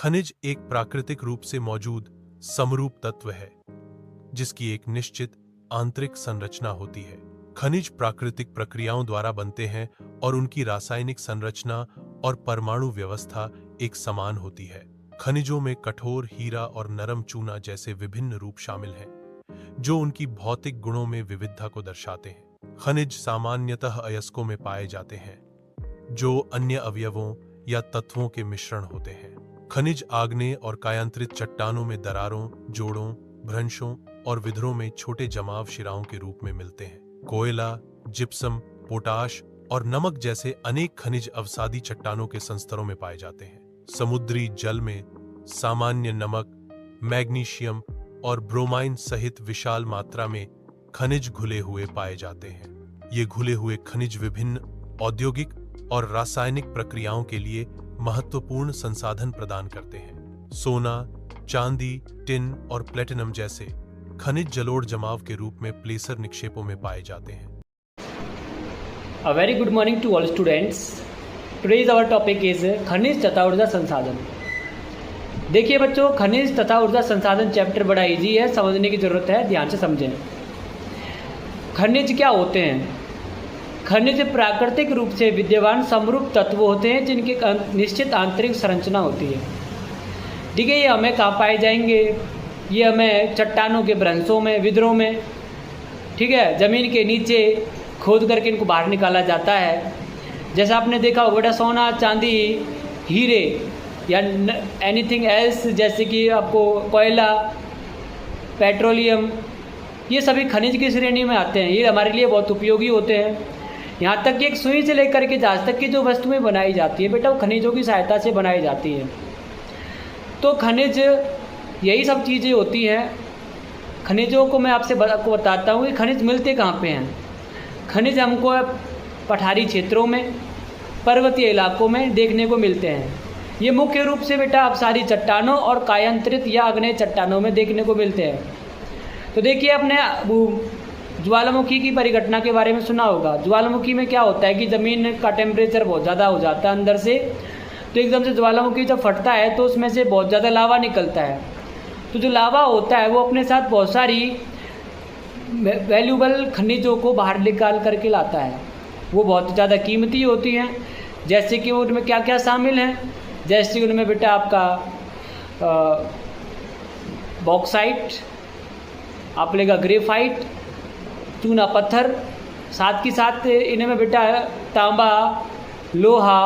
खनिज एक प्राकृतिक रूप से मौजूद समरूप तत्व है जिसकी एक निश्चित आंतरिक संरचना होती है। खनिज प्राकृतिक प्रक्रियाओं द्वारा बनते हैं और उनकी रासायनिक संरचना और परमाणु व्यवस्था एक समान होती है। खनिजों में कठोर हीरा और नरम चूना जैसे विभिन्न रूप शामिल हैं जो उनकी भौतिक गुणों में विविधता को दर्शाते हैं। खनिज सामान्यतः अयस्कों में पाए जाते हैं जो अन्य अवयवों या तत्वों के मिश्रण होते हैं। खनिज आग्नेय और कायांतरित चट्टानों में दरारों, जोड़ों, भ्रंशों और विधरों में छोटे जमाव शिराओं के रूप में मिलते हैं। कोयला, जिप्सम, पोटाश और नमक जैसे अनेक खनिज अवसादी चट्टानों के संस्तरों में पाए जाते हैं। समुद्री जल में सामान्य नमक, मैग्नीशियम और ब्रोमाइन सहित विशाल मात्रा में खनिज घुले हुए पाए जाते हैं। ये घुले हुए खनिज विभिन्न औद्योगिक और रासायनिक प्रक्रियाओं के लिए महत्वपूर्ण संसाधन प्रदान करते हैं। सोना, चांदी, टिन और प्लेटिनम जैसे खनिज जलोढ़ जमाव के रूप में प्लेसर निक्षेपों में पाए जाते हैं। A very good morning to all students. Today's our topic is खनिज तथा ऊर्जा संसाधन। देखिए बच्चों, खनिज तथा ऊर्जा संसाधन चैप्टर बड़ा इजी है, समझने की जरूरत है, ध्यान से समझें। खनिज क्या होते हैं? खनिज प्राकृतिक रूप से विद्यमान समरूप तत्व होते हैं जिनकी निश्चित आंतरिक संरचना होती है। ठीक है, ये हमें कहाँ पाए जाएंगे? ये हमें चट्टानों के भ्रंशों में, विधरों में, ठीक है, ज़मीन के नीचे खोद करके इनको बाहर निकाला जाता है। जैसा आपने देखा होगा बेटा, सोना, चांदी, हीरे या एनीथिंग एल्स जैसे कि आपको कोयला, पेट्रोलियम, ये सभी खनिज की श्रेणी में आते हैं। ये हमारे लिए बहुत उपयोगी होते हैं। यहाँ तक कि एक सुई से लेकर के जहाज तक की जो वस्तुएं बनाई जाती है बेटा, वो खनिजों की सहायता से बनाई जाती है। तो खनिज यही सब चीज़ें होती हैं। खनिजों को मैं आपको बताता हूँ कि खनिज मिलते कहाँ पे हैं। खनिज हमको पठारी क्षेत्रों में, पर्वतीय इलाकों में देखने को मिलते हैं। ये मुख्य रूप से बेटा अवसादी चट्टानों और कायांतरित या आग्नेय चट्टानों में देखने को मिलते हैं। तो देखिए, अपने ज्वालामुखी की परिघटना के बारे में सुना होगा। ज्वालामुखी में क्या होता है कि ज़मीन का टेम्परेचर बहुत ज़्यादा हो जाता है अंदर से, तो एकदम से ज्वालामुखी जब फटता है तो उसमें से बहुत ज़्यादा लावा निकलता है। तो जो लावा होता है वो अपने साथ बहुत सारी वैल्यूबल खनिजों को बाहर निकाल करके लाता है। वो बहुत ज़्यादा कीमती होती हैं। जैसे कि उनमें क्या क्या शामिल हैं? जैसे कि उनमें बेटा आपका बॉक्साइट, आप लेगा ग्रेफाइट, चूना पत्थर, साथ ही साथ इनमें बेटा तांबा, लोहा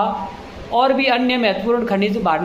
और भी अन्य महत्वपूर्ण खनिज बाहर